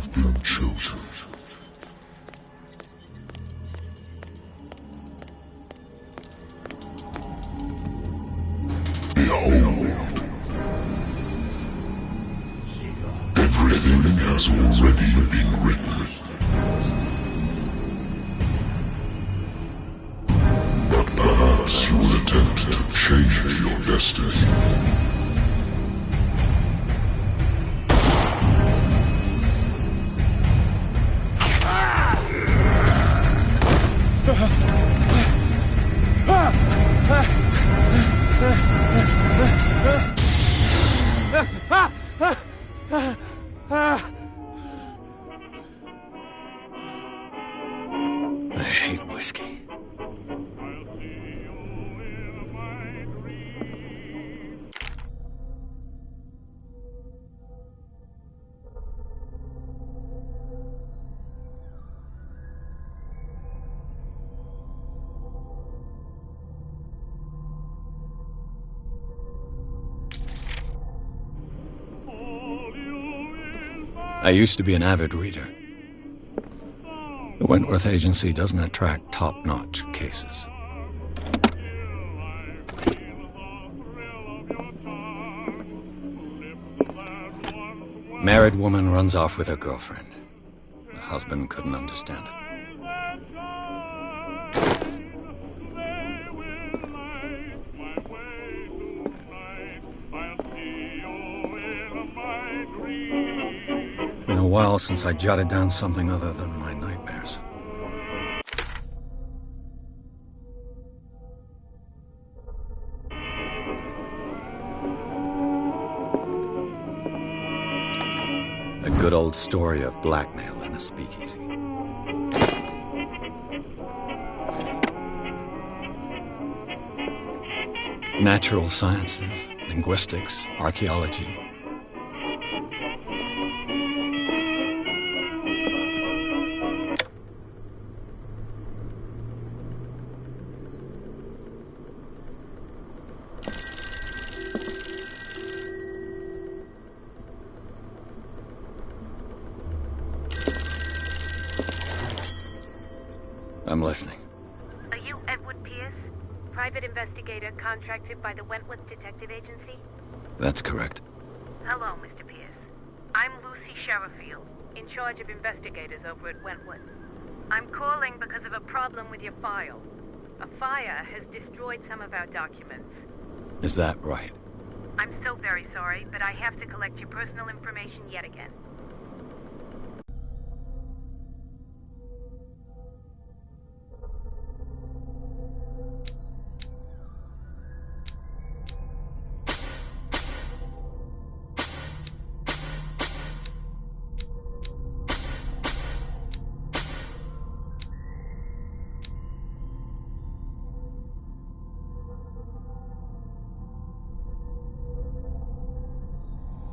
have been chosen. Behold! Everything has already been written. But perhaps you will attempt to change your destiny. I hate whiskey. I used to be an avid reader. The Wentworth Agency doesn't attract top-notch cases. Married woman runs off with her girlfriend. The husband couldn't understand it. Been a while since I jotted down something other than my nightmares. A good old story of blackmail in a speakeasy. Natural sciences, linguistics, archaeology. I'm listening. Are you Edward Pierce, private investigator contracted by the Wentworth Detective Agency? That's correct. Hello, Mr. Pierce. I'm Lucy Sherrifield, in charge of investigators over at Wentworth. I'm calling because of a problem with your file. A fire has destroyed some of our documents. Is that right? I'm so very sorry, but I have to collect your personal information yet again.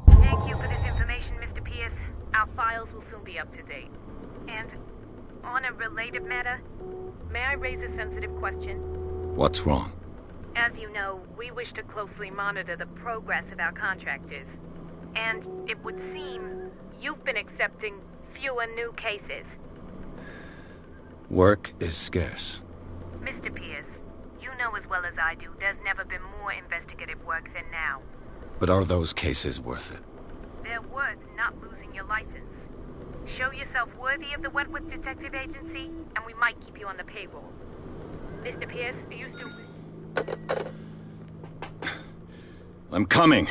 Thank you for this information, Mr. Pierce. Our files will soon be up to date. And on a related matter, may I raise a sensitive question? What's wrong? As you know, we wish to closely monitor the progress of our contractors. And it would seem you've been accepting fewer new cases. Work is scarce. Mr. Pierce, you know as well as I do, there's never been more investigative work than now. But are those cases worth it? They're worth not losing your license. Show yourself worthy of the Wentworth Detective Agency, and we might keep you on the payroll. Mr. Pierce, are you still... I'm coming.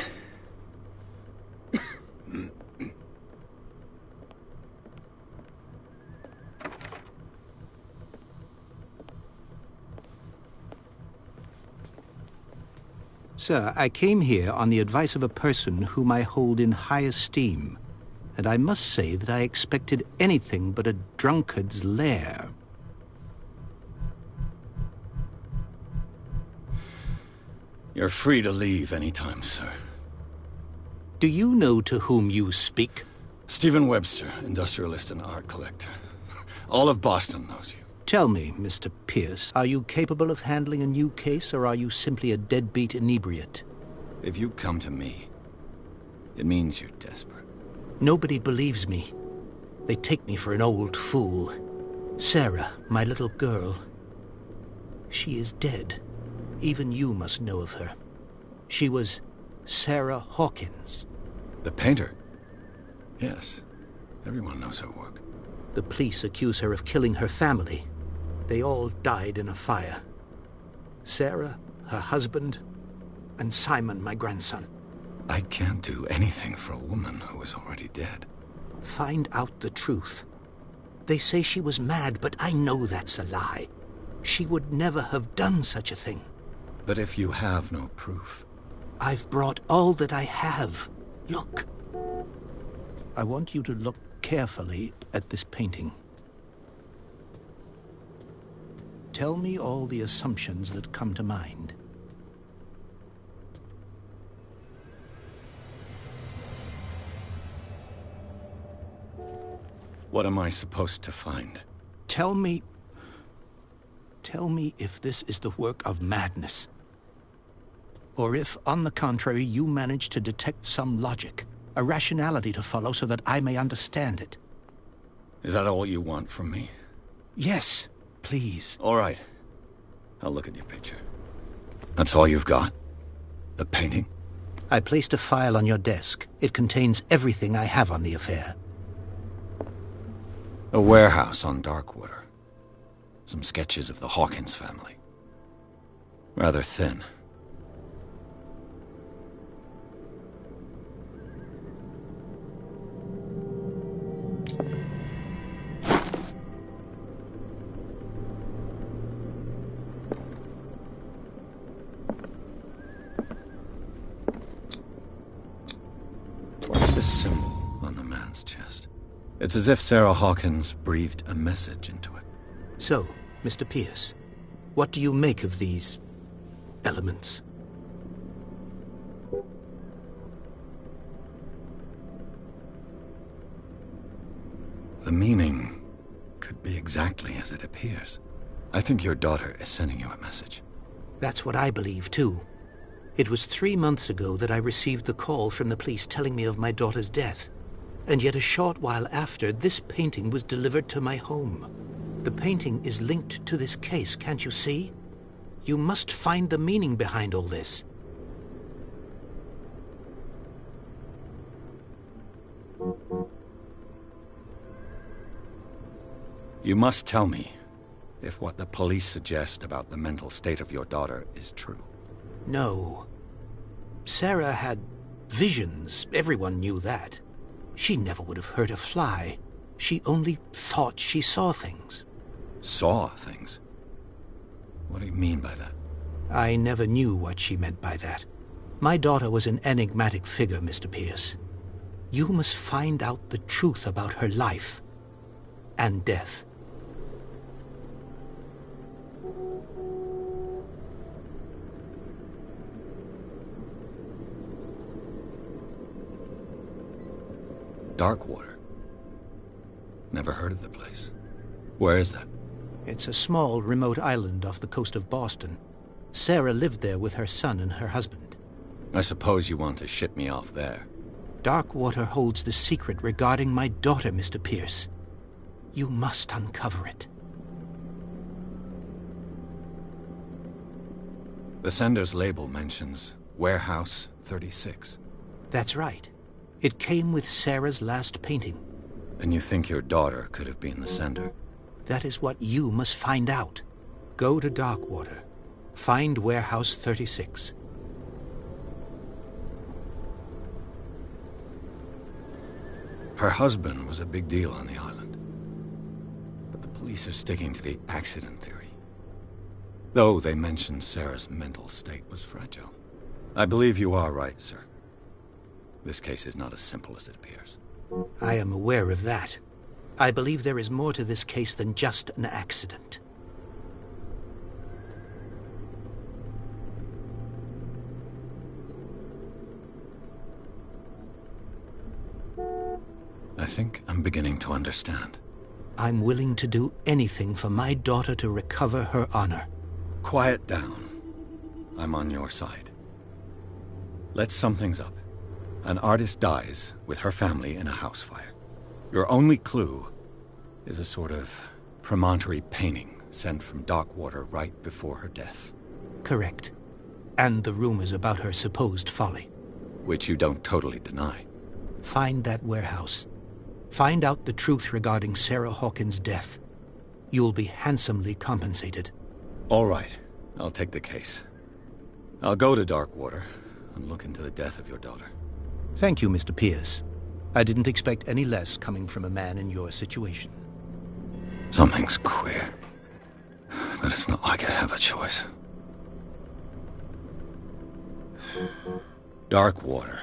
Sir, I came here on the advice of a person whom I hold in high esteem, and I must say that I expected anything but a drunkard's lair. You're free to leave anytime, sir. Do you know to whom you speak? Stephen Webster, industrialist and art collector. All of Boston knows you. Tell me, Mr. Pierce, are you capable of handling a new case, or are you simply a deadbeat inebriate? If you come to me, it means you're desperate. Nobody believes me. They take me for an old fool. Sarah, my little girl, she is dead. Even you must know of her. She was Sarah Hawkins. The painter? Yes. Everyone knows her work. The police accuse her of killing her family. They all died in a fire. Sarah, her husband, and Simon, my grandson. I can't do anything for a woman who is already dead. Find out the truth. They say she was mad, but I know that's a lie. She would never have done such a thing. But if you have no proof... I've brought all that I have. Look. I want you to look carefully at this painting. Tell me all the assumptions that come to mind. What am I supposed to find? Tell me if this is the work of madness. Or if, on the contrary, you manage to detect some logic, a rationality to follow so that I may understand it. Is that all you want from me? Yes, please. All right. I'll look at your picture. That's all you've got? The painting? I placed a file on your desk. It contains everything I have on the affair. A warehouse on Darkwater. Some sketches of the Hawkins family. Rather thin. What's this symbol on the man's chest? It's as if Sarah Hawkins breathed a message into it. So, Mr. Pierce, what do you make of these elements? The meaning could be exactly as it appears. I think your daughter is sending you a message. That's what I believe, too. It was 3 months ago that I received the call from the police telling me of my daughter's death. And yet a short while after, this painting was delivered to my home. The painting is linked to this case, can't you see? You must find the meaning behind all this. You must tell me if what the police suggest about the mental state of your daughter is true. No. Sarah had visions. Everyone knew that. She never would have hurt a fly. She only thought she saw things. Saw things? What do you mean by that? I never knew what she meant by that. My daughter was an enigmatic figure, Mr. Pierce. You must find out the truth about her life and death. Darkwater? Never heard of the place. Where is that? It's a small, remote island off the coast of Boston. Sarah lived there with her son and her husband. I suppose you want to ship me off there. Darkwater holds the secret regarding my daughter, Mr. Pierce. You must uncover it. The sender's label mentions Warehouse 36. That's right. It came with Sarah's last painting. And you think your daughter could have been the sender? That is what you must find out. Go to Darkwater. Find Warehouse 36. Her husband was a big deal on the island. But the police are sticking to the accident theory. Though they mentioned Sarah's mental state was fragile. I believe you are right, sir. This case is not as simple as it appears. I am aware of that. I believe there is more to this case than just an accident. I think I'm beginning to understand. I'm willing to do anything for my daughter to recover her honor. Quiet down. I'm on your side. Let's sum things up. An artist dies with her family in a house fire. Your only clue is a sort of promontory painting sent from Darkwater right before her death. Correct. And the rumors about her supposed folly. Which you don't totally deny. Find that warehouse. Find out the truth regarding Sarah Hawkins' death. You'll be handsomely compensated. All right. I'll take the case. I'll go to Darkwater and look into the death of your daughter. Thank you, Mr. Pierce. I didn't expect any less coming from a man in your situation. Something's queer. But it's not like I have a choice. Darkwater.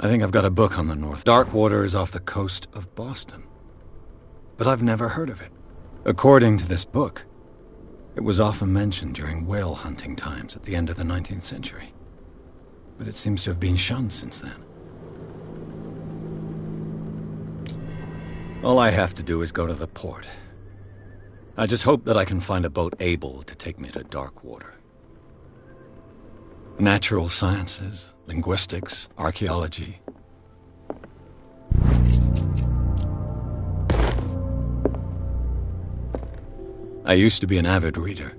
I think I've got a book on the north. Darkwater is off the coast of Boston. But I've never heard of it. According to this book, it was often mentioned during whale hunting times at the end of the 19th century. But it seems to have been shunned since then. All I have to do is go to the port. I just hope that I can find a boat able to take me to Darkwater. Natural sciences, linguistics, archaeology. I used to be an avid reader.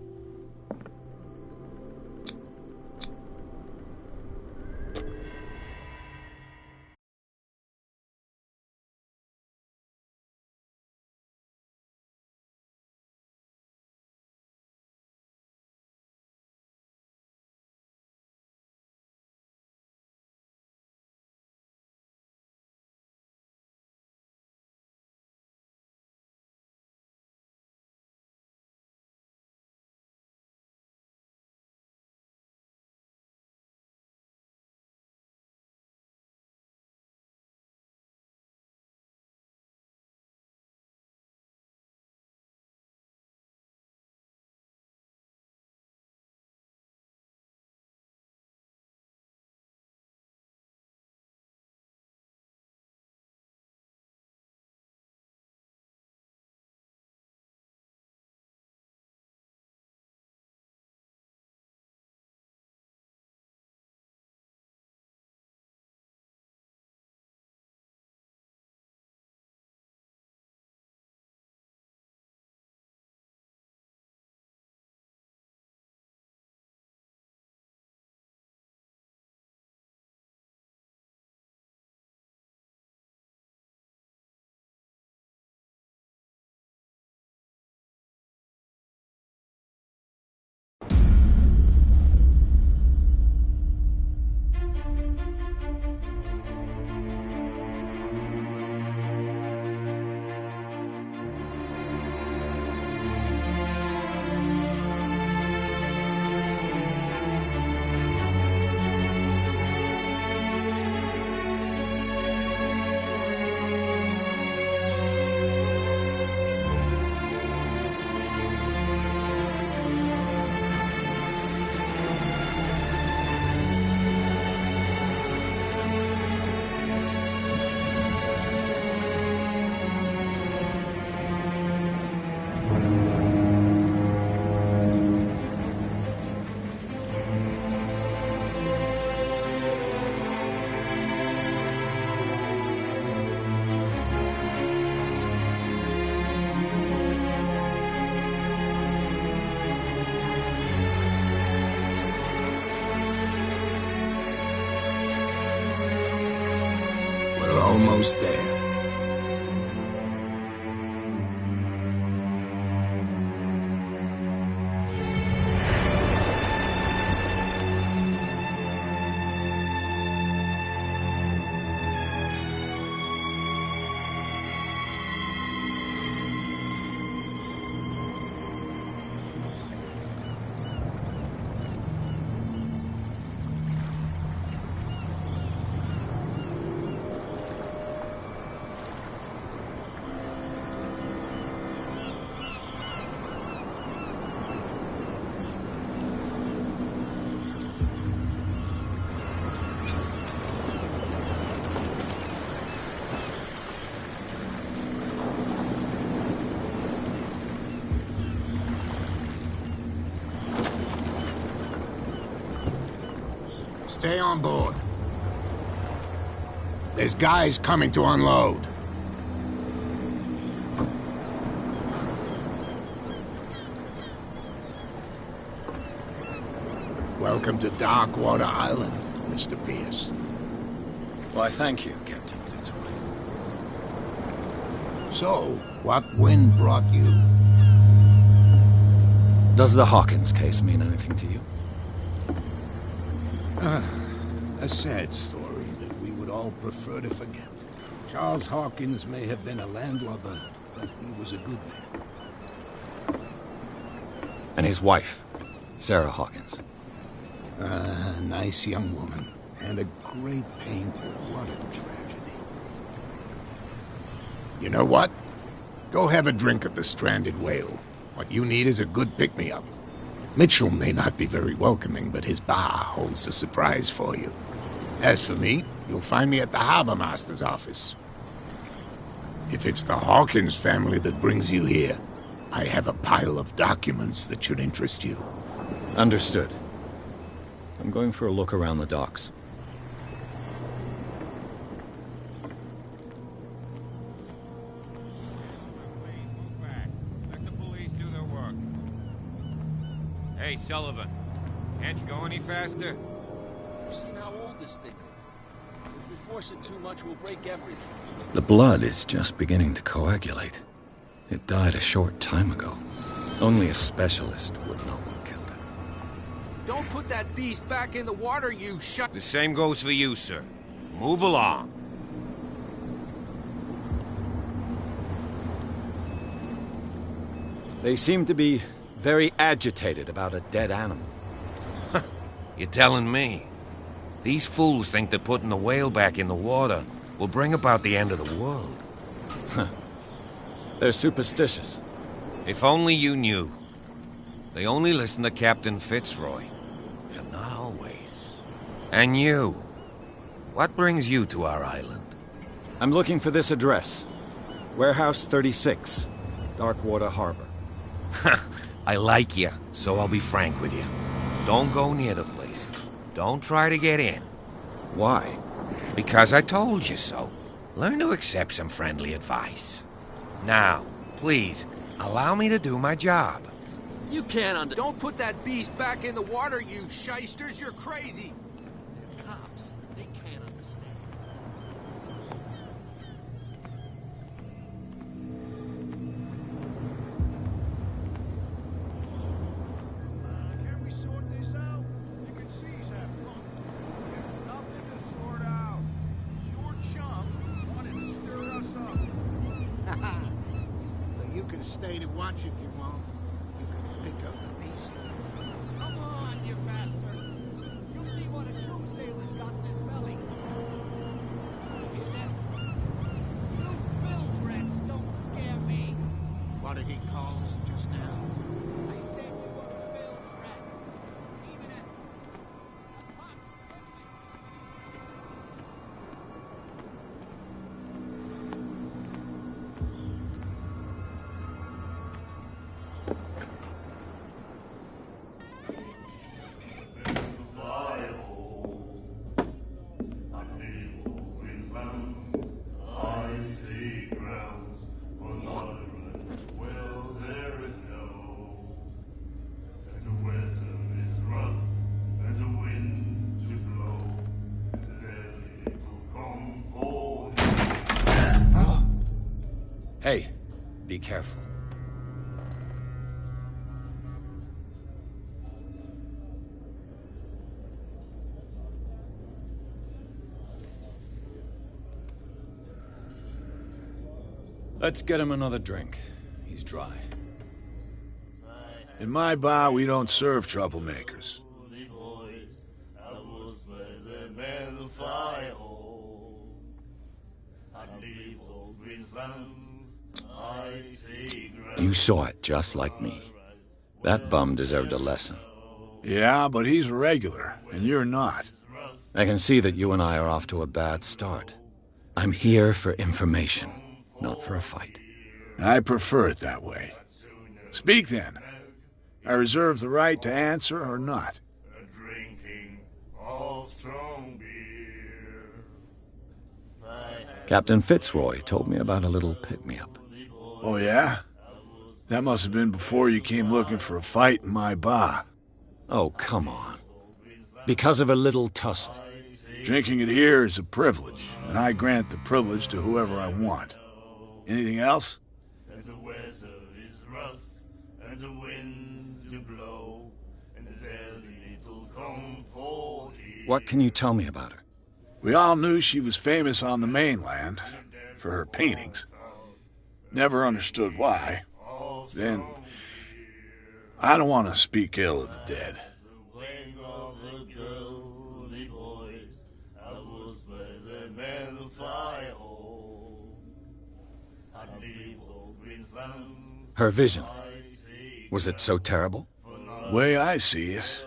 Almost there. Stay on board. There's guys coming to unload. Welcome to Darkwater Island, Mr. Pierce. Why, thank you, Captain Fitzroy. So, what wind brought you? Does the Hawkins case mean anything to you? A sad story that we would all prefer to forget. Charles Hawkins may have been a landlubber, but he was a good man. And his wife, Sarah Hawkins. A nice young woman, and a great painter. What a tragedy. You know what? Go have a drink at the Stranded Whale. What you need is a good pick-me-up. Mitchell may not be very welcoming, but his bar holds a surprise for you. As for me, you'll find me at the Harbor Master's office. If it's the Hawkins family that brings you here, I have a pile of documents that should interest you. Understood. I'm going for a look around the docks. Let the police do their work. Hey, Sullivan. Can't you go any faster? You've seen how old this thing is. If we force it too much, we'll break everything. The blood is just beginning to coagulate. It died a short time ago. Only a specialist would know what killed it. Don't put that beast back in the water, you shut... The same goes for you, sir. Move along. They seem to be very agitated about a dead animal. You're telling me? These fools think that putting the whale back in the water will bring about the end of the world. They're superstitious. If only you knew. They only listen to Captain Fitzroy. And not always. And you. What brings you to our island? I'm looking for this address. Warehouse 36, Darkwater Harbor. I like you, so I'll be frank with you. Don't go near the place. Don't try to get in. Why? Because I told you so. Learn to accept some friendly advice. Now, please, allow me to do my job. You can't Don't put that beast back in the water, you shysters! You're crazy! They're cops. They can't understand. Can we sort this out? You can see he's half drunk. There's nothing to sort out. Your chum wanted to stir us up. But you can stay to watch if you want. You can pick up the pieces. Come on, you bastard. You'll see what a true sailor's got in his belly. Hear that? You bilge rats don't scare me. What did he call us just now? I said you were a bilge rat. Even a pox. Hey, be careful. Let's get him another drink. He's dry. In my bar, we don't serve troublemakers. You saw it just like me. That bum deserved a lesson. Yeah, but he's a regular, and you're not. I can see that you and I are off to a bad start. I'm here for information, not for a fight. I prefer it that way. Speak then. I reserve the right to answer or not. Captain Fitzroy told me about a little pick-me-up. Oh, yeah? That must have been before you came looking for a fight in my bar. Oh, come on. Because of a little tussle. Drinking it here is a privilege, and I grant the privilege to whoever I want. Anything else? The weather is rough, and the winds do blow, and there's little comfort here. What can you tell me about her? We all knew she was famous on the mainland for her paintings. Never understood why. Then, I don't want to speak ill of the dead. Her vision. Was it so terrible? The way I see it,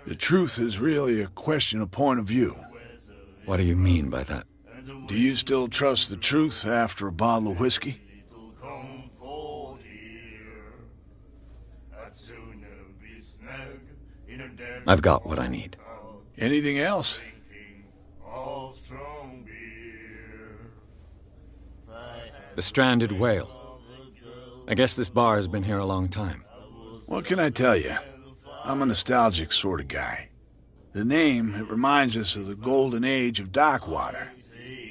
the truth is really a question of point of view. What do you mean by that? Do you still trust the truth after a bottle of whiskey? I've got what I need. Anything else? The stranded whale. I guess this bar has been here a long time. What can I tell you? I'm a nostalgic sort of guy. The name, it reminds us of the golden age of dock water,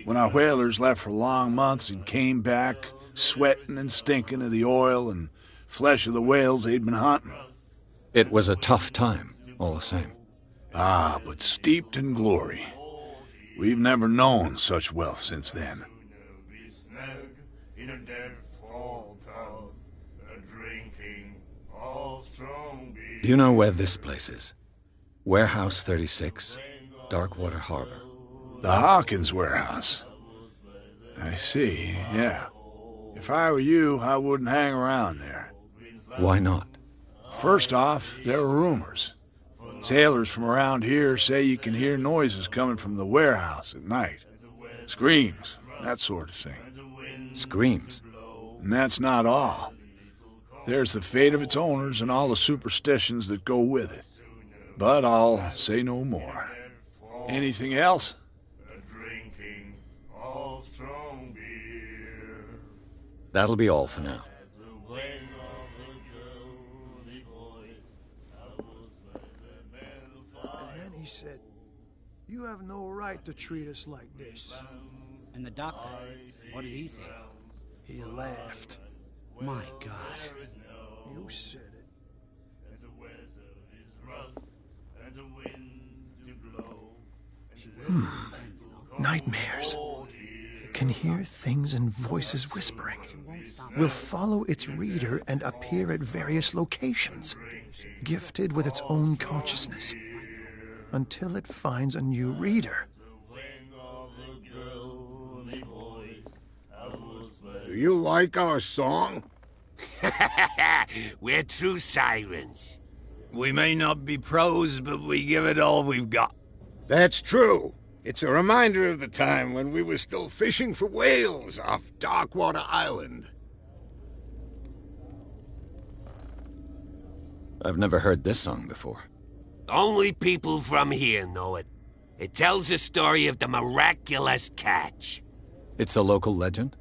when our whalers left for long months and came back sweating and stinking of the oil and flesh of the whales they'd been hunting. It was a tough time, all the same. Ah, but steeped in glory. We've never known such wealth since then. Do you know where this place is? Warehouse 36, Darkwater Harbor. The Hawkins warehouse. I see, yeah. If I were you, I wouldn't hang around there. Why not? First off, there are rumors. Sailors from around here say you can hear noises coming from the warehouse at night. Screams, that sort of thing. Screams? And that's not all. There's the fate of its owners and all the superstitions that go with it. But I'll say no more. Anything else? That'll be all for now. And then he said, "You have no right to treat us like this." And the doctor, what did he say? He laughed. My God. You said it. Nightmares. Can hear things and voices whispering. Will follow its reader and appear at various locations, gifted with its own consciousness, until it finds a new reader. Do you like our song? We're true sirens. We may not be pros, but we give it all we've got. That's true. It's a reminder of the time when we were still fishing for whales off Darkwater Island. I've never heard this song before. Only people from here know it. It tells the story of the miraculous catch. It's a local legend?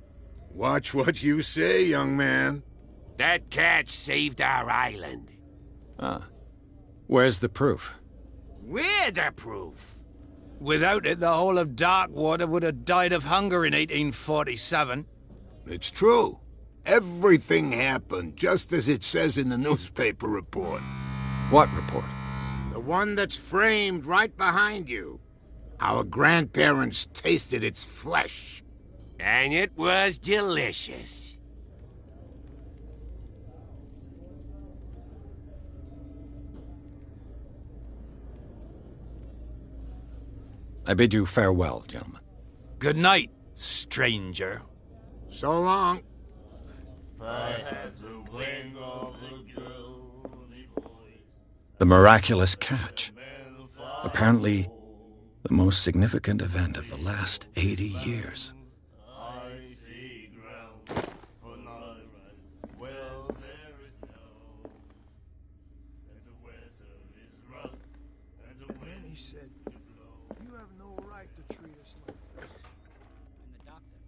Watch what you say, young man. That catch saved our island. Ah. Where's the proof? We're the proof. Without it, the whole of Darkwater would have died of hunger in 1847. It's true. Everything happened just as it says in the newspaper report. What report? The one that's framed right behind you. Our grandparents tasted its flesh. And it was delicious. I bid you farewell, gentlemen. Good night, stranger. So long. The miraculous catch. Apparently, the most significant event of the last 80 years. And then he said, "You have no right to treat us like this." And the doctor.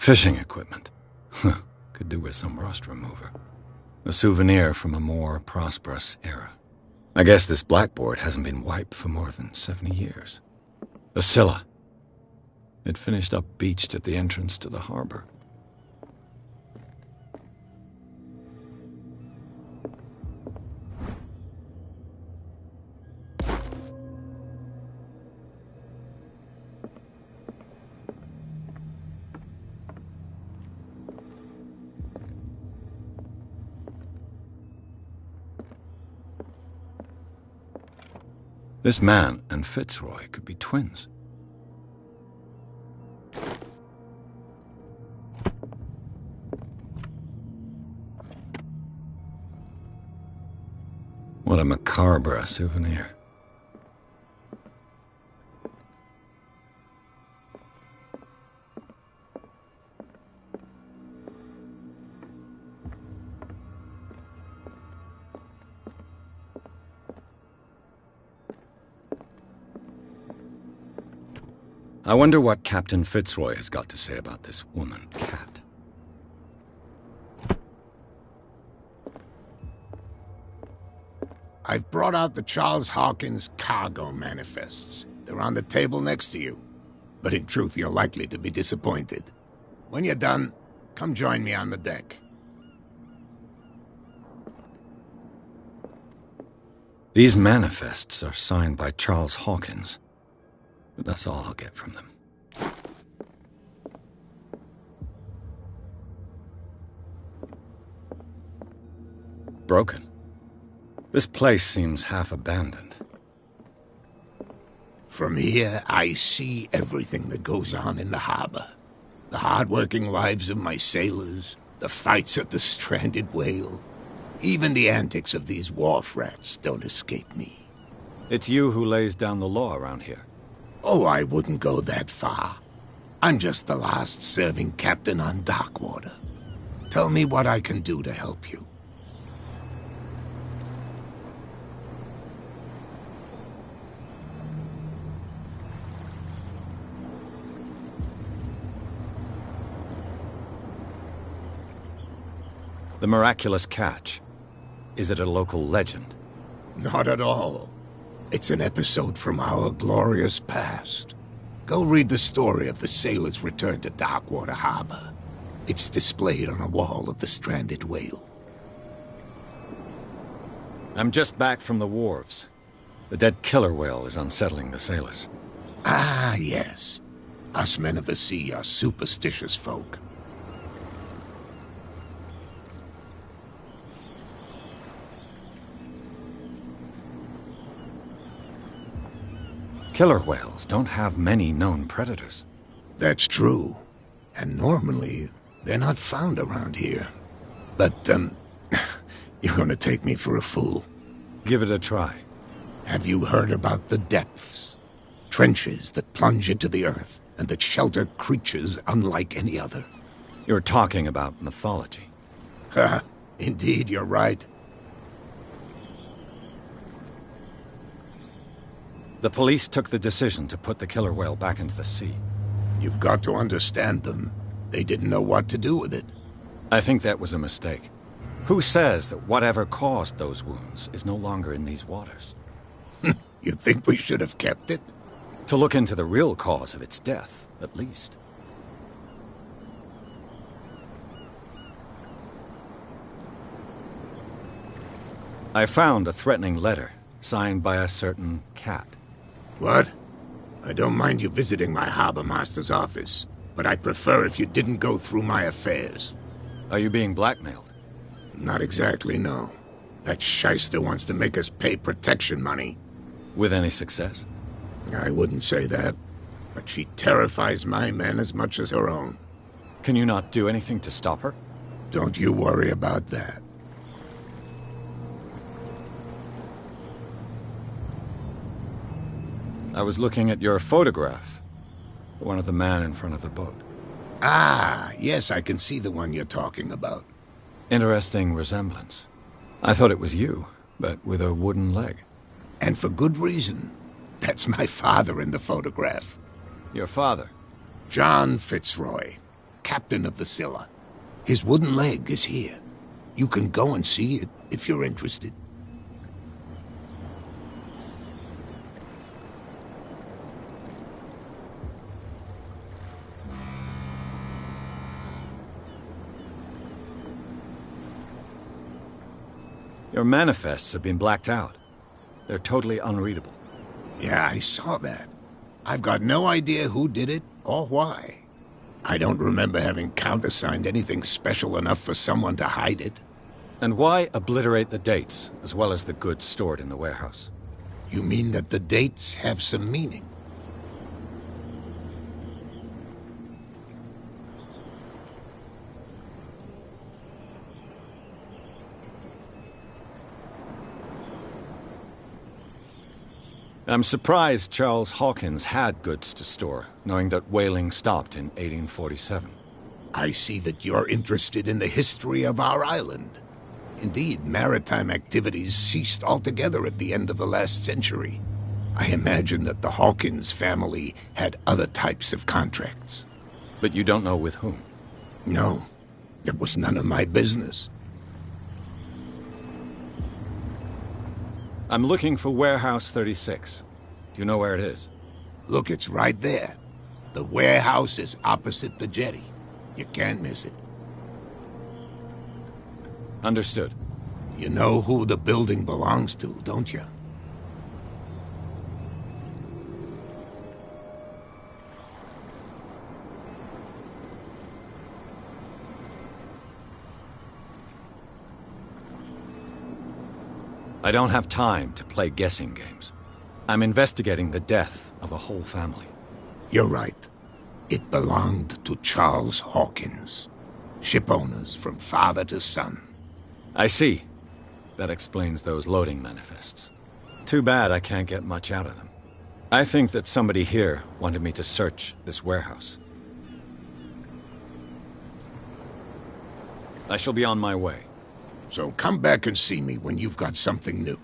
Fishing equipment. Could do with some rust remover. A souvenir from a more prosperous era. I guess this blackboard hasn't been wiped for more than 70 years. The Scylla. It finished up beached at the entrance to the harbor. This man and Fitzroy could be twins. What a macabre souvenir. I wonder what Captain Fitzroy has got to say about this woman, Cat. I've brought out the Charles Hawkins cargo manifests. They're on the table next to you. But in truth, you're likely to be disappointed. When you're done, come join me on the deck. These manifests are signed by Charles Hawkins. But that's all I'll get from them. Broken. This place seems half abandoned. From here, I see everything that goes on in the harbor. The hard-working lives of my sailors, the fights at the stranded whale. Even the antics of these wharf rats don't escape me. It's you who lays down the law around here. Oh, I wouldn't go that far. I'm just the last serving captain on Darkwater. Tell me what I can do to help you. The miraculous catch. Is it a local legend? Not at all. It's an episode from our glorious past. Go read the story of the sailors' return to Darkwater Harbor. It's displayed on a wall of the stranded whale. I'm just back from the wharves. The dead killer whale is unsettling the sailors. Ah, yes. Us men of the sea are superstitious folk. Killer whales don't have many known predators. That's true. And normally, they're not found around here. But, you're gonna take me for a fool. Give it a try. Have you heard about the depths? Trenches that plunge into the earth, and that shelter creatures unlike any other. You're talking about mythology. Ha! Indeed, you're right. The police took the decision to put the killer whale back into the sea. You've got to understand them. They didn't know what to do with it. I think that was a mistake. Who says that whatever caused those wounds is no longer in these waters? You think we should have kept it? To look into the real cause of its death, at least. I found a threatening letter, signed by a certain Cat. What? I don't mind you visiting my harbor master's office, but I'd prefer if you didn't go through my affairs. Are you being blackmailed? Not exactly, no. That shyster wants to make us pay protection money. With any success? I wouldn't say that, but she terrifies my men as much as her own. Can you not do anything to stop her? Don't you worry about that. I was looking at your photograph. One of the man in front of the boat. Ah, yes, I can see the one you're talking about. Interesting resemblance. I thought it was you, but with a wooden leg. And for good reason. That's my father in the photograph. Your father? John Fitzroy, captain of the Scylla. His wooden leg is here. You can go and see it if you're interested. Your manifests have been blacked out. They're totally unreadable. Yeah, I saw that. I've got no idea who did it or why. I don't remember having countersigned anything special enough for someone to hide it. And why obliterate the dates, as well as the goods stored in the warehouse? You mean that the dates have some meaning? I'm surprised Charles Hawkins had goods to store, knowing that whaling stopped in 1847. I see that you're interested in the history of our island. Indeed, maritime activities ceased altogether at the end of the last century. I imagine that the Hawkins family had other types of contracts. But you don't know with whom? No, it was none of my business. I'm looking for Warehouse 36. Do you know where it is? Look, it's right there. The warehouse is opposite the jetty. You can't miss it. Understood. You know who the building belongs to, don't you? I don't have time to play guessing games. I'm investigating the death of a whole family. You're right. It belonged to Charles Hawkins. Ship owners from father to son. I see. That explains those loading manifests. Too bad I can't get much out of them. I think that somebody here wanted me to search this warehouse. I shall be on my way. So come back and see me when you've got something new.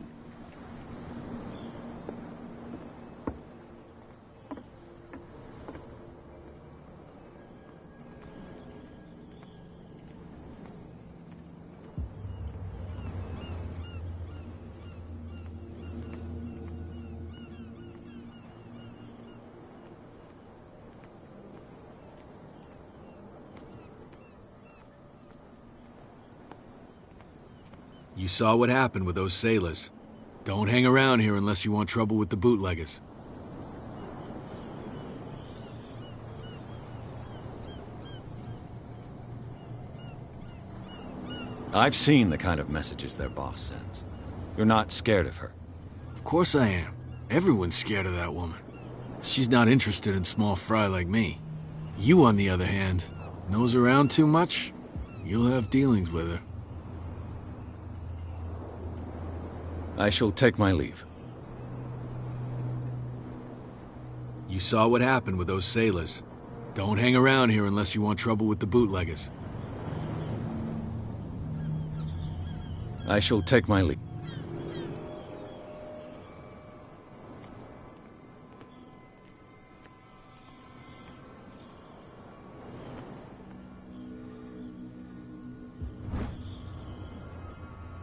You saw what happened with those sailors. Don't hang around here unless you want trouble with the bootleggers. I've seen the kind of messages their boss sends. You're not scared of her? Of course I am. Everyone's scared of that woman. She's not interested in small fry like me. You, on the other hand, nose around too much, you'll have dealings with her. I shall take my leave. You saw what happened with those sailors. Don't hang around here unless you want trouble with the bootleggers. I shall take my leave.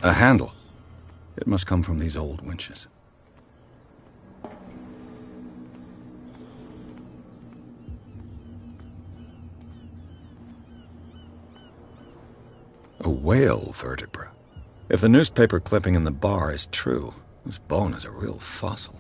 A handle. It must come from these old winches. A whale vertebra. If the newspaper clipping in the bar is true, this bone is a real fossil.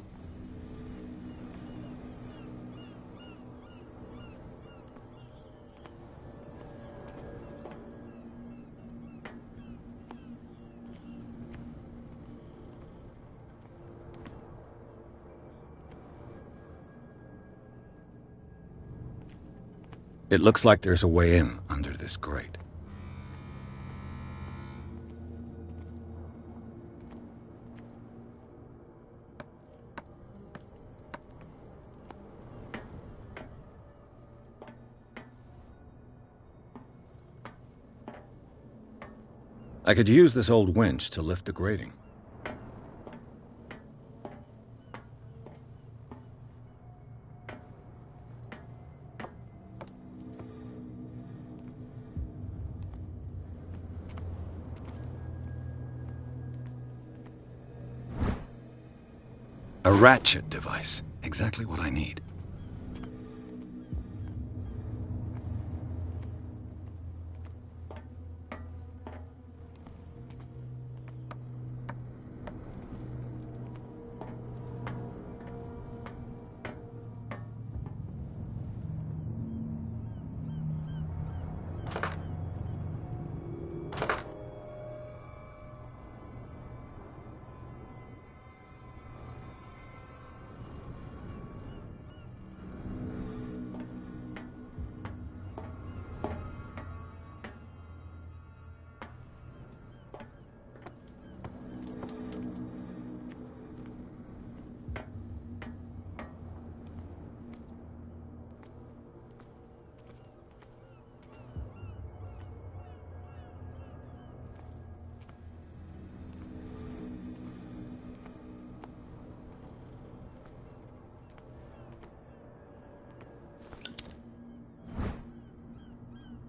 It looks like there's a way in under this grate. I could use this old winch to lift the grating. ratchet device. Exactly what I need.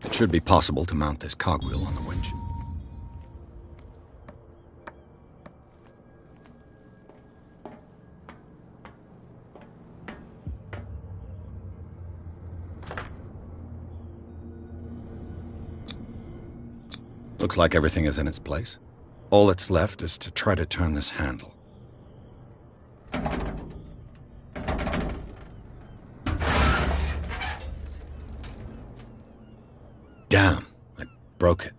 It should be possible to mount this cogwheel on the winch. Looks like everything is in its place. All that's left is to try to turn this handle. Damn, I broke it.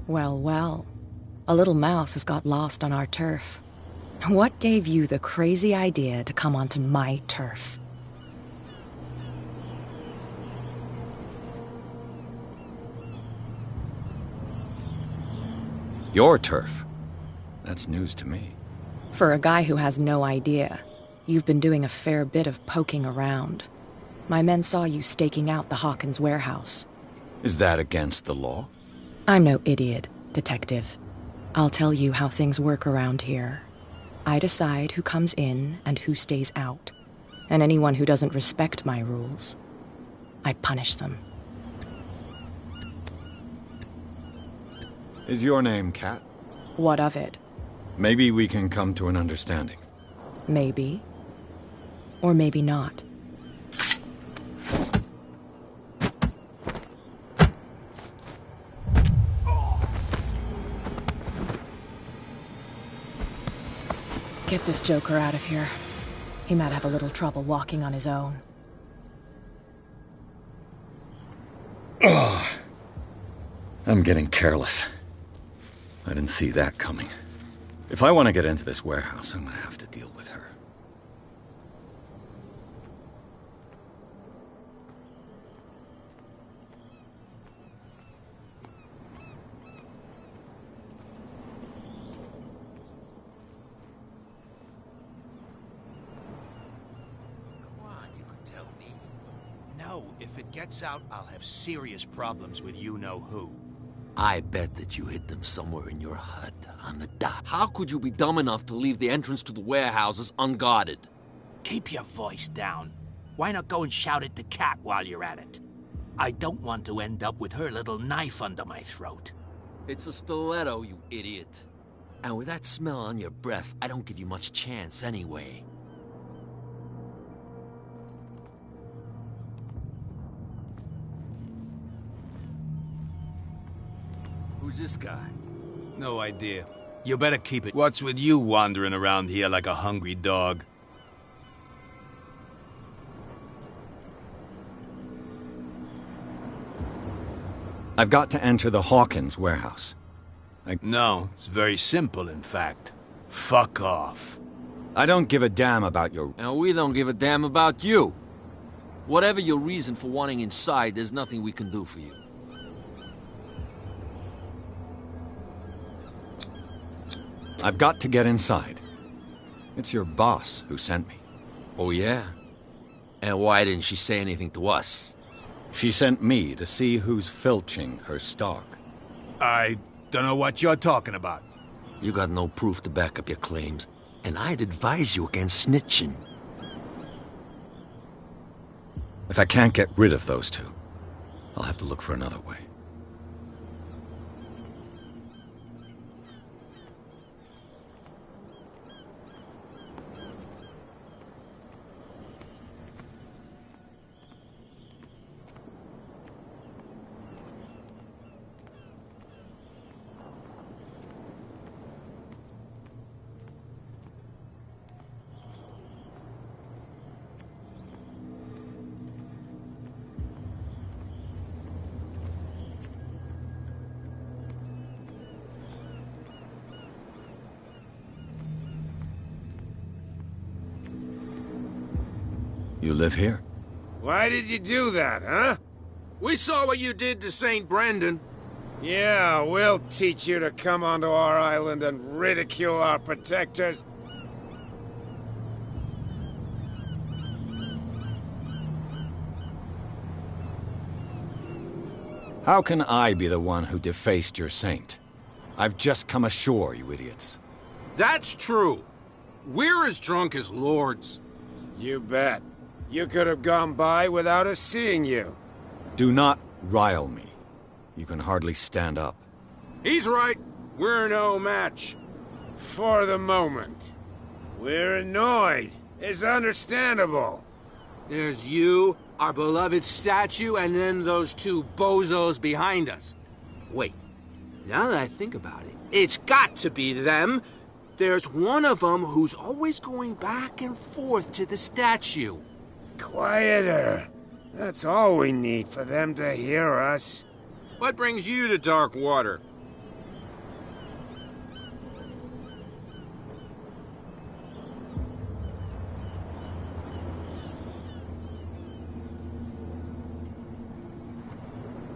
Well, well. A little mouse has got lost on our turf. What gave you the crazy idea to come onto my turf? Your turf? That's news to me. For a guy who has no idea, you've been doing a fair bit of poking around. My men saw you staking out the Hawkins warehouse. Is that against the law? I'm no idiot, Detective. I'll tell you how things work around here. I decide who comes in and who stays out. And anyone who doesn't respect my rules, I punish them. Is your name Kat? What of it? Maybe we can come to an understanding. Maybe. Or maybe not. Get this joker out of here. He might have a little trouble walking on his own. Ugh. I'm getting careless. I didn't see that coming. If I want to get into this warehouse, I'm gonna have to deal with her. No, if it gets out, I'll have serious problems with you-know-who. I bet that you hid them somewhere in your hut, on the dock. How could you be dumb enough to leave the entrance to the warehouses unguarded? Keep your voice down. Why not go and shout at the cat while you're at it? I don't want to end up with her little knife under my throat. It's a stiletto, you idiot. And with that smell on your breath, I don't give you much chance anyway. Who's this guy? No idea. You better keep it. What's with you wandering around here like a hungry dog? I've got to enter the Hawkins warehouse. No, it's very simple, in fact. Fuck off. I don't give a damn about your... And we don't give a damn about you. Whatever your reason for wanting inside, there's nothing we can do for you. I've got to get inside. It's your boss who sent me. Oh, yeah? And why didn't she say anything to us? She sent me to see who's filching her stock. I don't know what you're talking about. You got no proof to back up your claims, and I'd advise you against snitching. If I can't get rid of those two, I'll have to look for another way. You live here? Why did you do that, huh? We saw what you did to St. Brendan. Yeah, we'll teach you to come onto our island and ridicule our protectors. How can I be the one who defaced your saint? I've just come ashore, you idiots. That's true. We're as drunk as lords. You bet. You could have gone by without us seeing you. Do not rile me. You can hardly stand up. He's right. We're no match. For the moment. We're annoyed. It's understandable. There's you, our beloved statue, and then those two bozos behind us. Wait, now that I think about it, it's got to be them. There's one of them who's always going back and forth to the statue. Quieter. That's all we need for them to hear us. What brings you to dark water?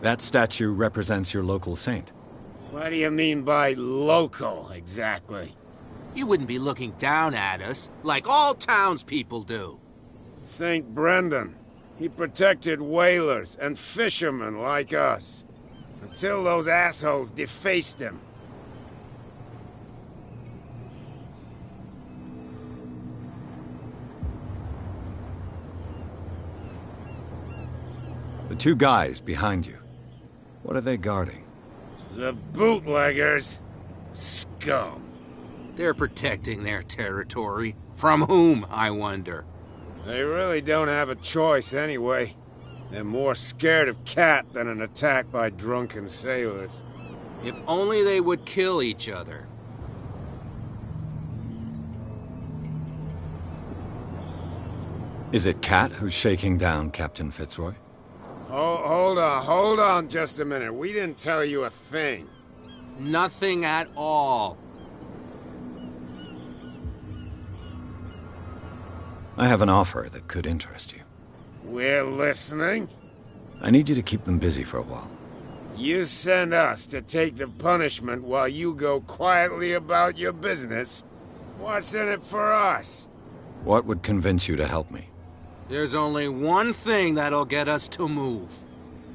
That statue represents your local saint. What do you mean by local, exactly? You wouldn't be looking down at us, like all townspeople do. St. Brendan. He protected whalers and fishermen like us. Until those assholes defaced him. The two guys behind you. What are they guarding? The bootleggers. Scum. They're protecting their territory. From whom, I wonder? They really don't have a choice anyway. They're more scared of Cat than an attack by drunken sailors. If only they would kill each other. Is it Cat who's shaking down Captain Fitzroy? Hold on just a minute. We didn't tell you a thing. Nothing at all. I have an offer that could interest you. We're listening. I need you to keep them busy for a while. You send us to take the punishment while you go quietly about your business. What's in it for us? What would convince you to help me? There's only one thing that'll get us to move.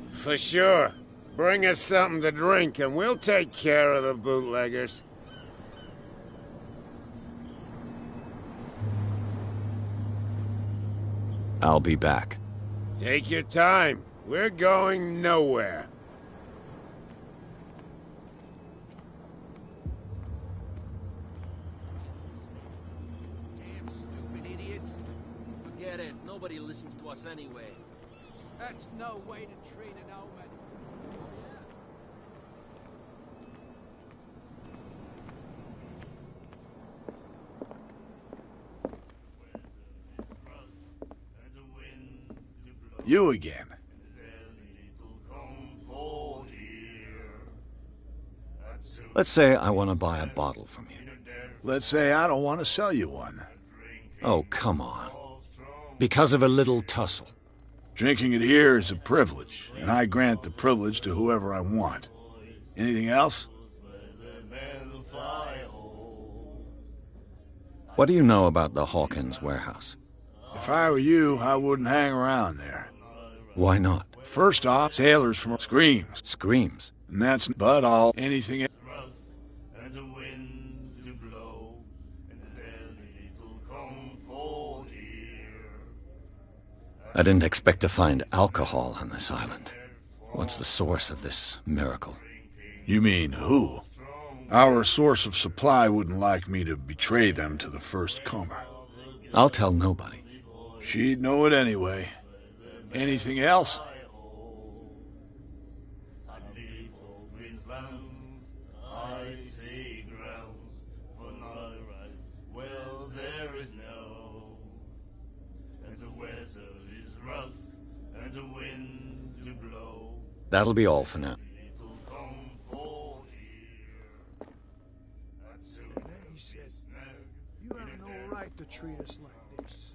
For sure. Bring us something to drink and we'll take care of the bootleggers. I'll be back. Take your time. We're going nowhere. Damn stupid idiots. Forget it. Nobody listens to us anyway. That's no way to treat an omen. You again. Let's say I want to buy a bottle from you. Let's say I don't want to sell you one. Oh, come on. Because of a little tussle. Drinking it here is a privilege, and I grant the privilege to whoever I want. Anything else? What do you know about the Hawkins warehouse? If I were you, I wouldn't hang around there. Why not? First off, sailors from Screams. Screams? And that's but all anything else. I didn't expect to find alcohol on this island. What's the source of this miracle? You mean who? Our source of supply wouldn't like me to betray them to the first comer. I'll tell nobody. She'd know it anyway. Anything else? That'll be all for now. And then he said, "You have no right to treat us like this."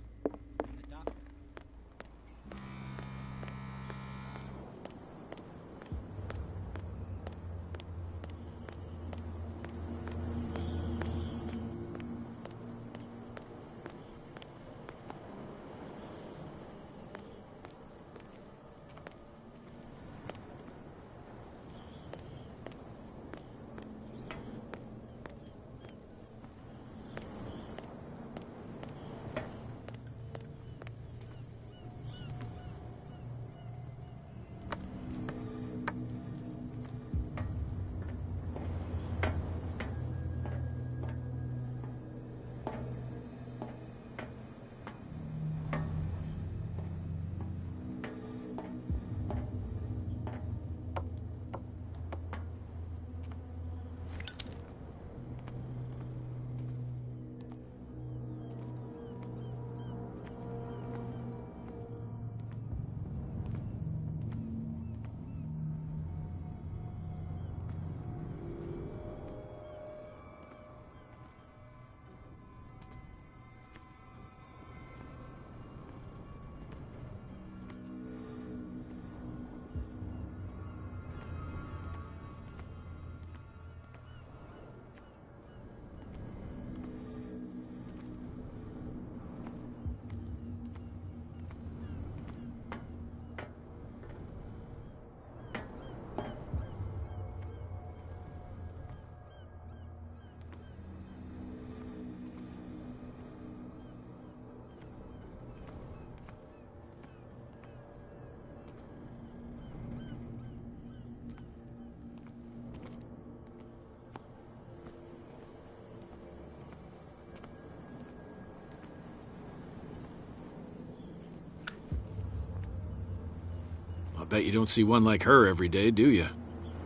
I bet you don't see one like her every day, do you?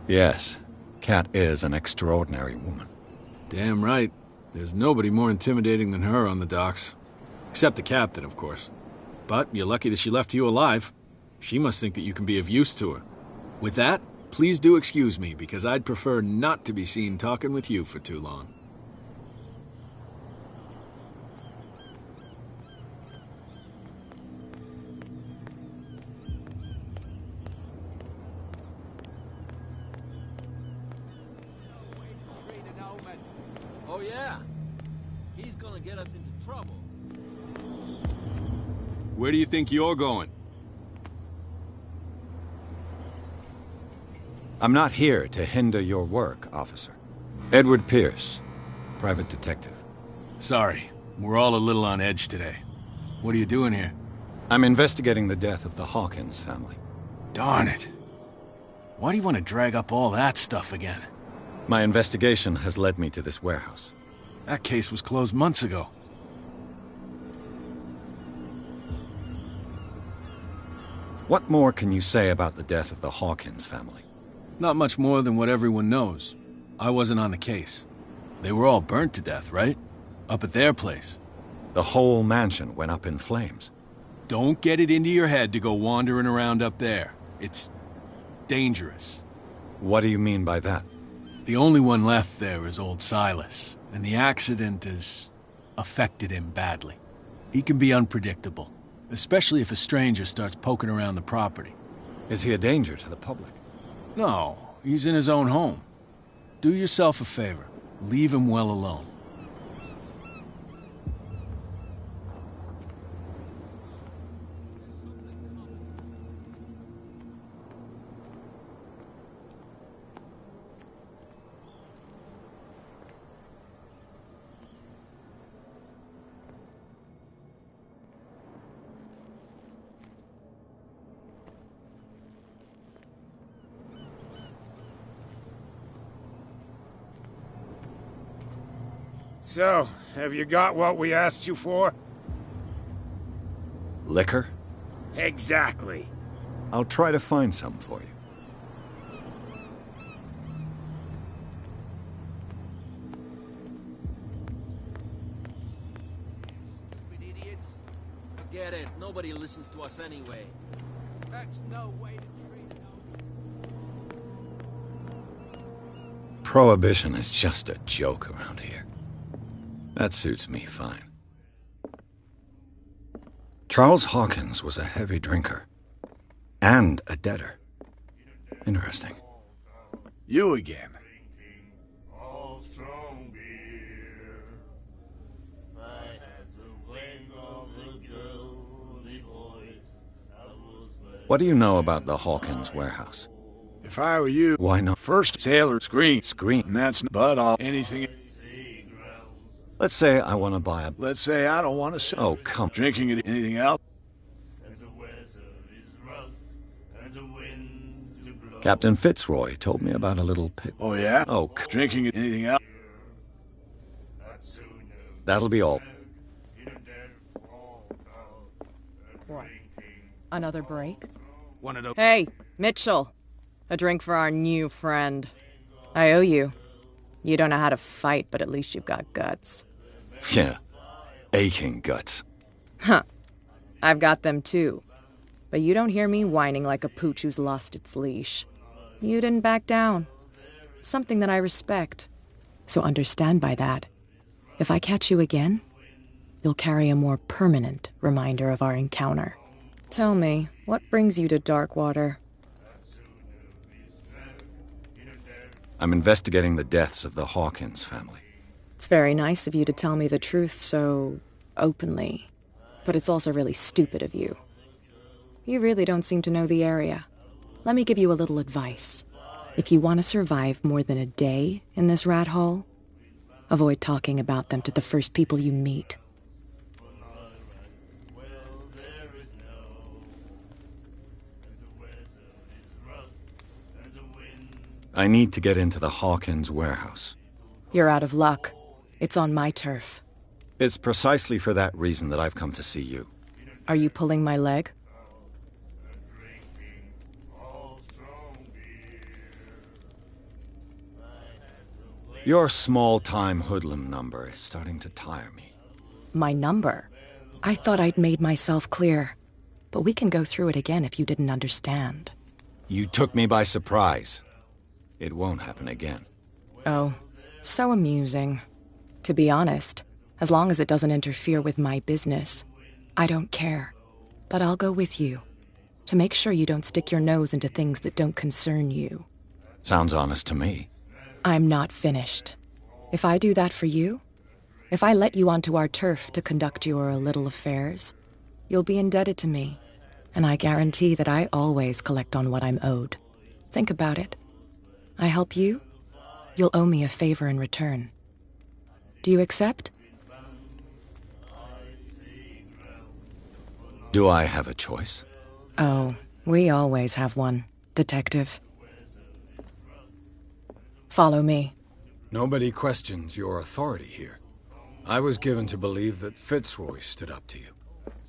Yes. Cat is an extraordinary woman. Damn right. There's nobody more intimidating than her on the docks. Except the captain, of course. But you're lucky that she left you alive. She must think that you can be of use to her. With that, please do excuse me, because I'd prefer not to be seen talking with you for too long. Oh yeah? He's gonna get us into trouble. Where do you think you're going? I'm not here to hinder your work, officer. Edward Pierce, private detective. Sorry, we're all a little on edge today. What are you doing here? I'm investigating the death of the Hawkins family. Darn it. Why do you want to drag up all that stuff again? My investigation has led me to this warehouse. That case was closed months ago. What more can you say about the death of the Hawkins family? Not much more than what everyone knows. I wasn't on the case. They were all burnt to death, right? Up at their place. The whole mansion went up in flames. Don't get it into your head to go wandering around up there. It's dangerous. What do you mean by that? The only one left there is old Silas, and the accident has affected him badly. He can be unpredictable, especially if a stranger starts poking around the property. Is he a danger to the public? No, he's in his own home. Do yourself a favor. Leave him well alone. So, have you got what we asked you for? Liquor? Exactly. I'll try to find some for you. Stupid idiots. Forget it. Nobody listens to us anyway. That's no way to treat Prohibition is just a joke around here. That suits me fine. Charles Hawkins was a heavy drinker. And a debtor. Interesting. You again. What do you know about the Hawkins warehouse? If I were you, why not? First, sailor screen. Screen? And that's but all anything. Let's say I want to buy a... Let's say I don't want to sell. Oh, come... Drinking it, anything else? Captain Fitzroy told me about a little pit. Oh, yeah? Oh, drinking it, anything else? That'll be all. What? Another break? One of those. Hey, Mitchell. A drink for our new friend. I owe you. You don't know how to fight, but at least you've got guts. Yeah. Aching guts. Huh. I've got them too. But you don't hear me whining like a pooch who's lost its leash. You didn't back down. Something that I respect. So understand by that. If I catch you again, you'll carry a more permanent reminder of our encounter. Tell me, what brings you to Darkwater? I'm investigating the deaths of the Hawkins family. It's very nice of you to tell me the truth so openly. But it's also really stupid of you. You really don't seem to know the area. Let me give you a little advice. If you want to survive more than a day in this rat hole, avoid talking about them to the first people you meet. I need to get into the Hawkins warehouse. You're out of luck. It's on my turf. It's precisely for that reason that I've come to see you. Are you pulling my leg? Your small-time hoodlum number is starting to tire me. My number? I thought I'd made myself clear, but we can go through it again if you didn't understand. You took me by surprise. It won't happen again. Oh, so amusing. To be honest, as long as it doesn't interfere with my business, I don't care. But I'll go with you, to make sure you don't stick your nose into things that don't concern you. Sounds honest to me. I'm not finished. If I do that for you, if I let you onto our turf to conduct your little affairs, you'll be indebted to me, and I guarantee that I always collect on what I'm owed. Think about it. I help you, you'll owe me a favor in return. Do you accept? Do I have a choice? Oh, we always have one, Detective. Follow me. Nobody questions your authority here. I was given to believe that Fitzroy stood up to you.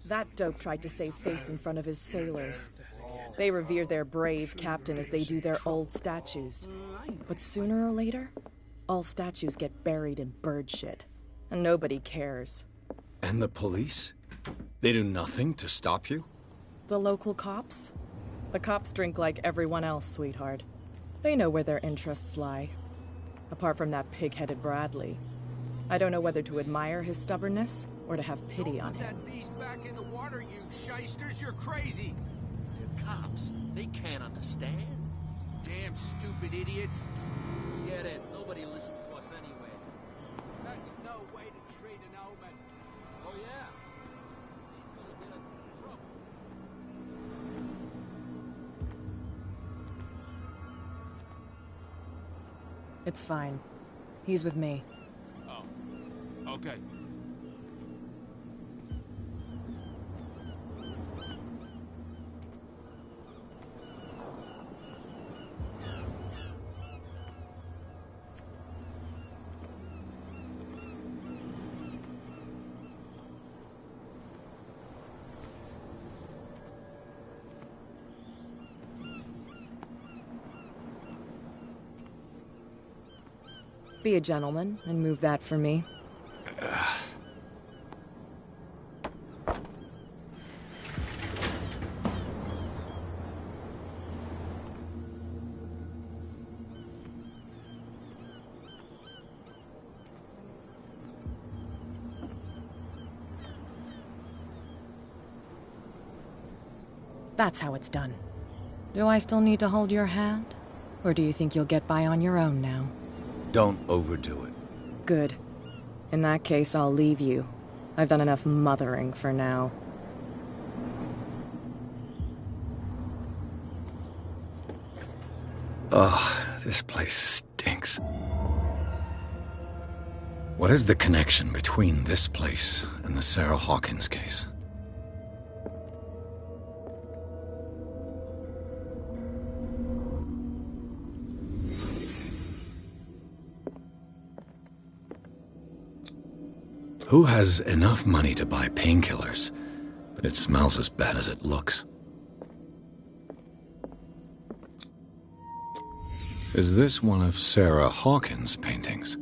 That dope tried to save face in front of his sailors. They revere their brave captain as they do their old statues. But sooner or later, all statues get buried in bird shit. And nobody cares. And the police? They do nothing to stop you? The local cops? The cops drink like everyone else, sweetheart. They know where their interests lie. Apart from that pig-headed Bradley. I don't know whether to admire his stubbornness or to have pity on him. That beast back in the water, you shysters! You're crazy! They're cops. They can't understand. Damn stupid idiots! Forget it. Nobody listens to us anyway. That's no way to treat an omen. Oh, yeah? He's gonna get us in trouble. It's fine. He's with me. Oh. Okay. Be a gentleman and move that for me. That's how it's done. Do I still need to hold your hand? Or do you think you'll get by on your own now? Don't overdo it. Good. In that case, I'll leave you. I've done enough mothering for now. Ugh, this place stinks. What is the connection between this place and the Sarah Hawkins case? Who has enough money to buy painkillers, but it smells as bad as it looks? Is this one of Sarah Hawkins' paintings?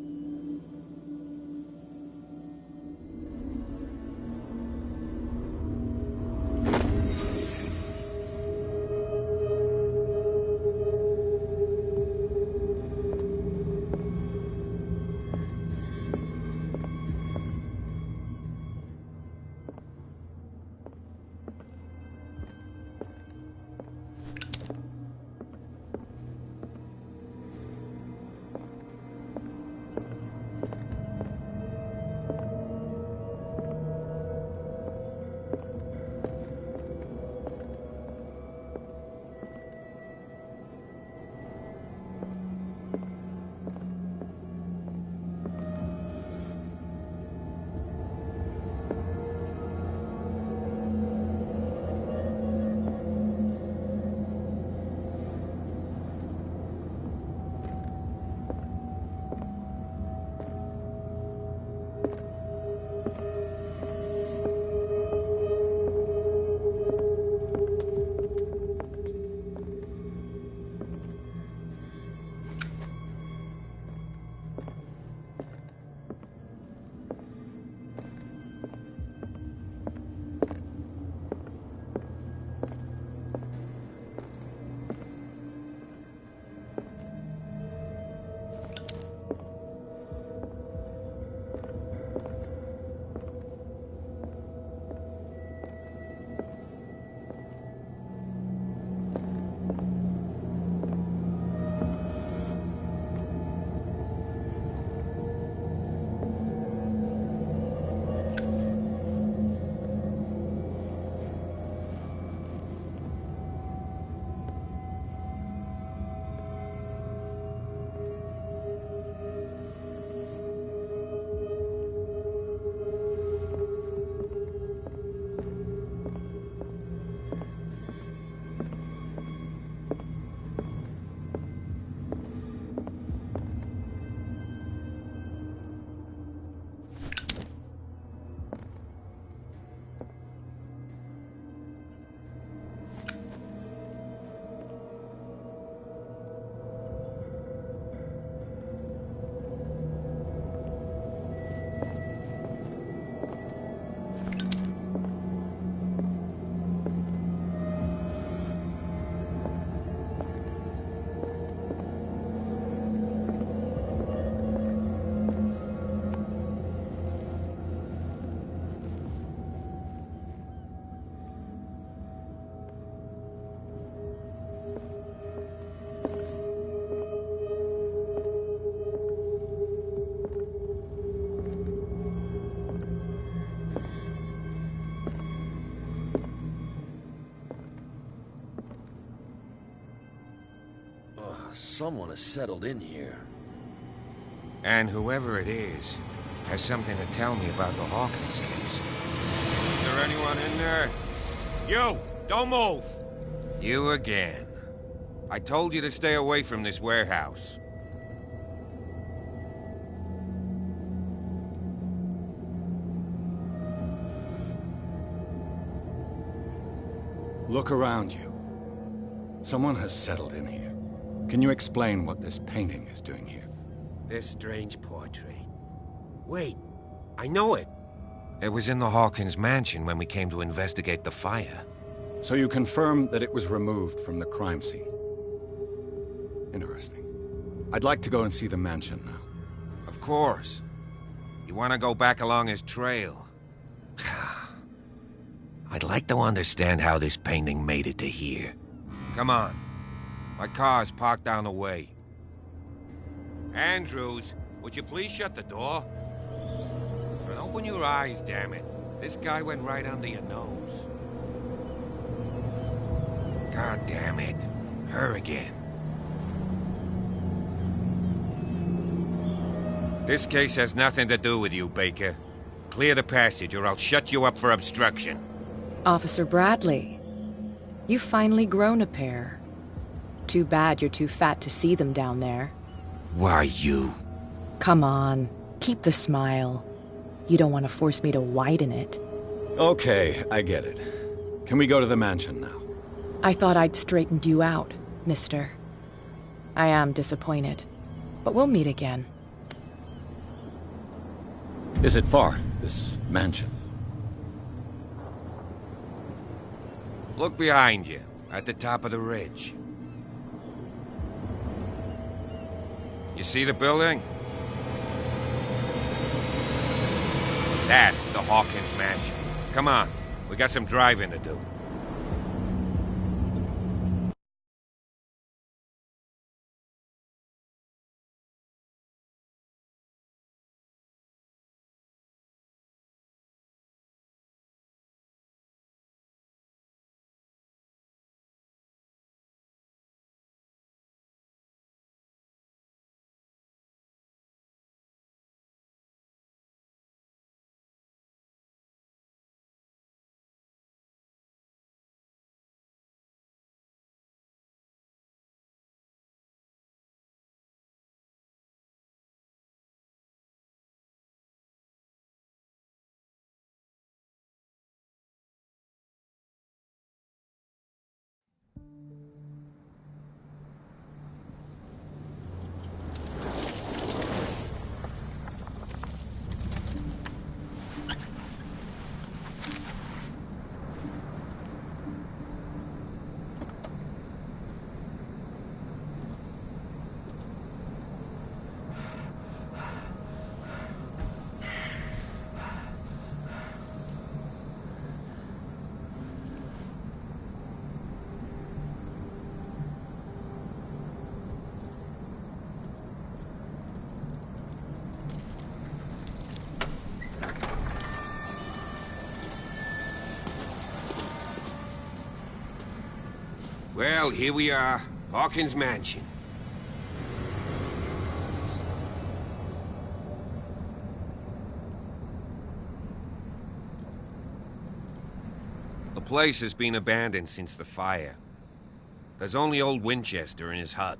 Someone has settled in here. And whoever it is has something to tell me about the Hawkins case. Is there anyone in there? You! Don't move! You again. I told you to stay away from this warehouse. Look around you. Someone has settled in here. Can you explain what this painting is doing here? This strange portrait. Wait, I know it. It was in the Hawkins mansion when we came to investigate the fire. So you confirm that it was removed from the crime scene. Interesting. I'd like to go and see the mansion now. Of course. You want to go back along his trail? I'd like to understand how this painting made it to here. Come on. My car's parked down the way. Andrews, would you please shut the door? And open your eyes, damn it. This guy went right under your nose. God damn it. Her again. This case has nothing to do with you, Baker. Clear the passage or I'll shut you up for obstruction. Officer Bradley, you've finally grown a pair. Too bad you're too fat to see them down there. Why, you? Come on, keep the smile. You don't want to force me to widen it. Okay, I get it. Can we go to the mansion now? I thought I'd straightened you out, mister. I am disappointed, but we'll meet again. Is it far, this mansion? Look behind you, at the top of the ridge. You see the building? That's the Hawkins mansion. Come on, we got some driving to do. Well, here we are. Hawkins Mansion. The place has been abandoned since the fire. There's only old Winchester in his hut.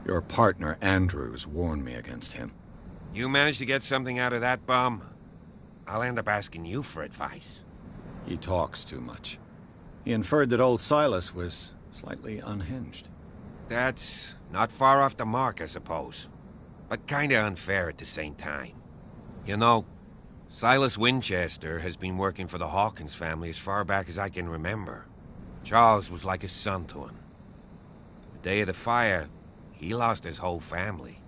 Your partner, Andrews, warned me against him. You managed to get something out of that bum? I'll end up asking you for advice. He talks too much. He inferred that old Silas was slightly unhinged. That's not far off the mark, I suppose. But kinda unfair at the same time. You know, Silas Winchester has been working for the Hawkins family as far back as I can remember. Charles was like a son to him. The day of the fire, he lost his whole family.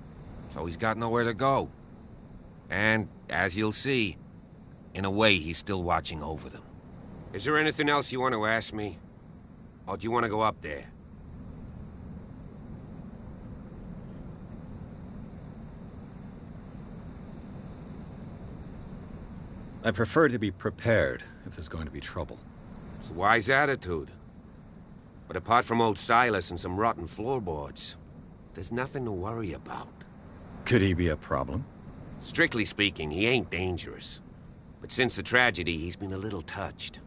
So he's got nowhere to go. And, as you'll see, in a way, he's still watching over them. Is there anything else you want to ask me? Or do you want to go up there? I prefer to be prepared if there's going to be trouble. It's a wise attitude. But apart from old Silas and some rotten floorboards, there's nothing to worry about. Could he be a problem? Strictly speaking, he ain't dangerous. But since the tragedy, he's been a little touched.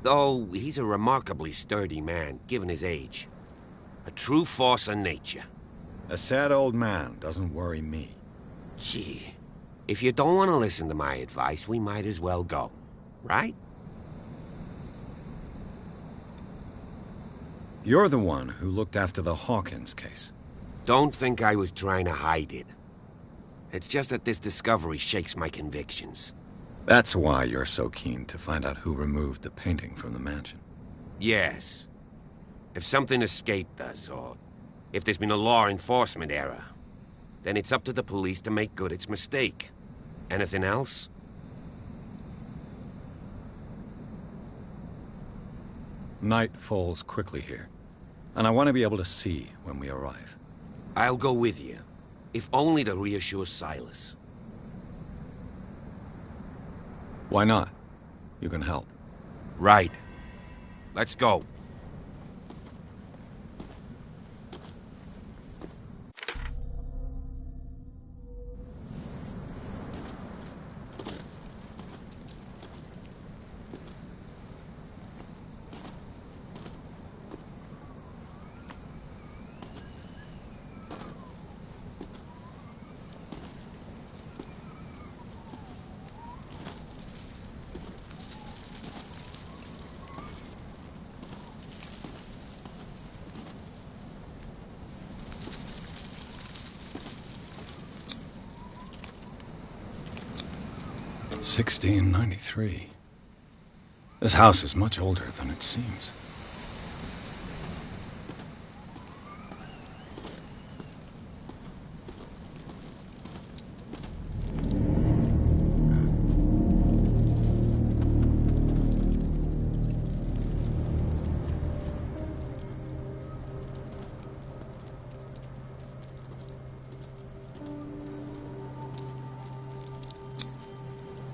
Though, he's a remarkably sturdy man, given his age. A true force of nature. A sad old man doesn't worry me. Gee, if you don't want to listen to my advice, we might as well go. Right? You're the one who looked after the Hawkins case. Don't think I was trying to hide it. It's just that this discovery shakes my convictions. That's why you're so keen to find out who removed the painting from the mansion. Yes. If something escaped us, or if there's been a law enforcement error, then it's up to the police to make good its mistake. Anything else? Night falls quickly here, and I want to be able to see when we arrive. I'll go with you, if only to reassure Silas. Why not? You can help. Right. Let's go. $1693. This house is much older than it seems.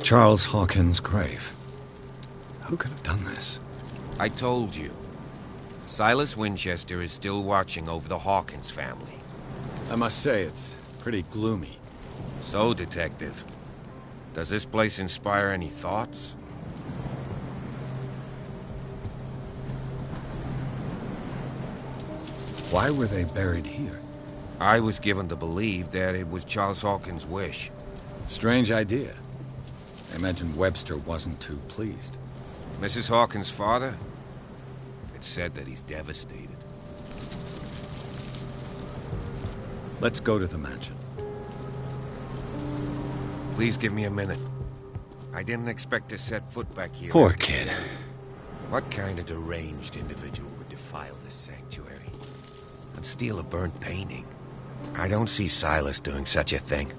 Charles Hawkins' grave. Who could have done this? I told you. Silas Winchester is still watching over the Hawkins family. I must say, it's pretty gloomy. So, Detective, does this place inspire any thoughts? Why were they buried here? I was given to believe that it was Charles Hawkins' wish. Strange idea. I imagine Webster wasn't too pleased. Mrs. Hawkins' father? It's said that he's devastated. Let's go to the mansion. Please give me a minute. I didn't expect to set foot back here. Poor kid. What kind of deranged individual would defile this sanctuary and steal a burnt painting? I don't see Silas doing such a thing,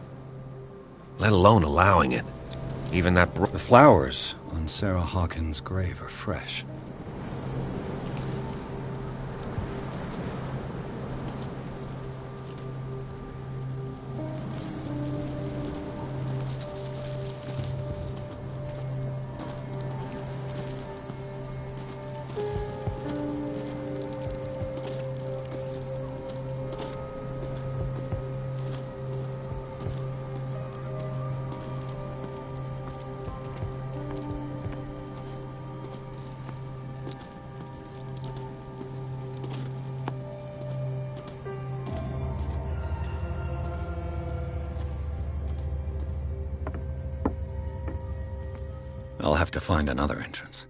let alone allowing it. Even that The flowers on Sarah Hawkins' grave are fresh. I'll have to find another entrance.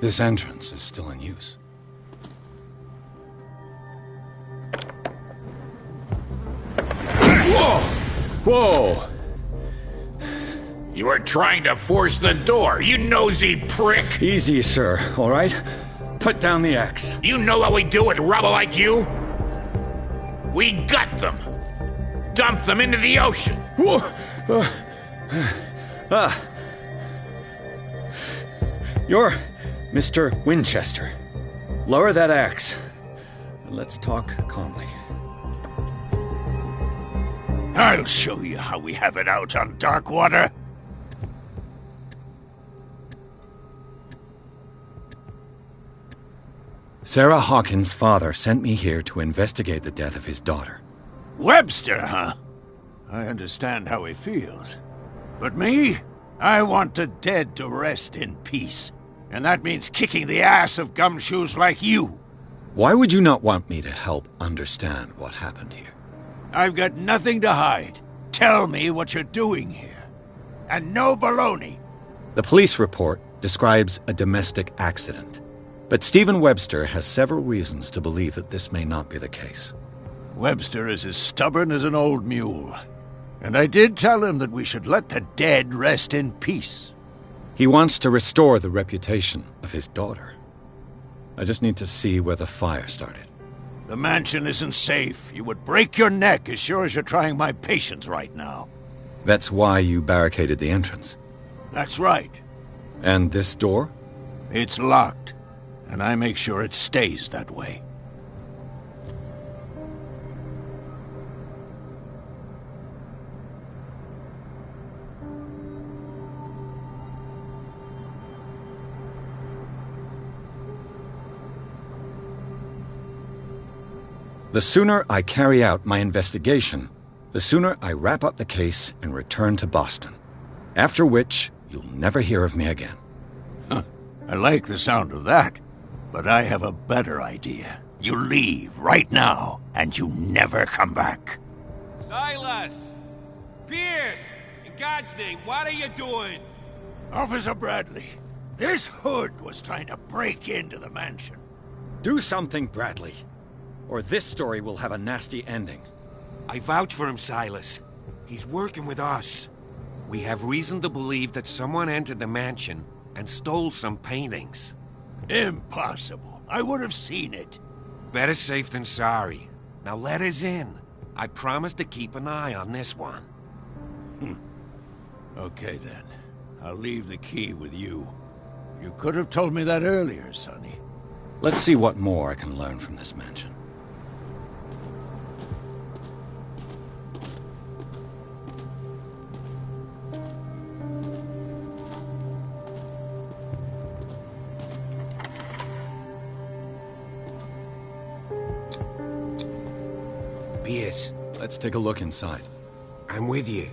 This entrance is still in use. Whoa! You were trying to force the door, you nosy prick! Easy, sir, all right? Put down the axe. You know what we do with rubble like you? We gut them! Dump them into the ocean! You're Mr. Winchester. Lower that axe. And let's talk calmly. I'll show you how we have it out on Darkwater. Sarah Hawkins' father sent me here to investigate the death of his daughter. Webster, huh? I understand how he feels. But me? I want the dead to rest in peace. And that means kicking the ass of gumshoes like you. Why would you not want me to help understand what happened here? I've got nothing to hide. Tell me what you're doing here. And no baloney. The police report describes a domestic accident. But Stephen Webster has several reasons to believe that this may not be the case. Webster is as stubborn as an old mule. And I did tell him that we should let the dead rest in peace. He wants to restore the reputation of his daughter. I just need to see where the fire started. The mansion isn't safe. You would break your neck as sure as you're trying my patience right now. That's why you barricaded the entrance. That's right. And this door? It's locked. And I make sure it stays that way. The sooner I carry out my investigation, the sooner I wrap up the case and return to Boston. After which, you'll never hear of me again. I like the sound of that. But I have a better idea. You leave right now, and you never come back. Silas! Pierce! In God's name, what are you doing? Officer Bradley, this hood was trying to break into the mansion. Do something, Bradley, or this story will have a nasty ending. I vouch for him, Silas. He's working with us. We have reason to believe that someone entered the mansion and stole some paintings. Impossible. I would have seen it. Better safe than sorry. Now let us in. I promise to keep an eye on this one. Okay then. I'll leave the key with you. You could have told me that earlier, Sonny. Let's see what more I can learn from this mansion. Pierce, let's take a look inside. I'm with you.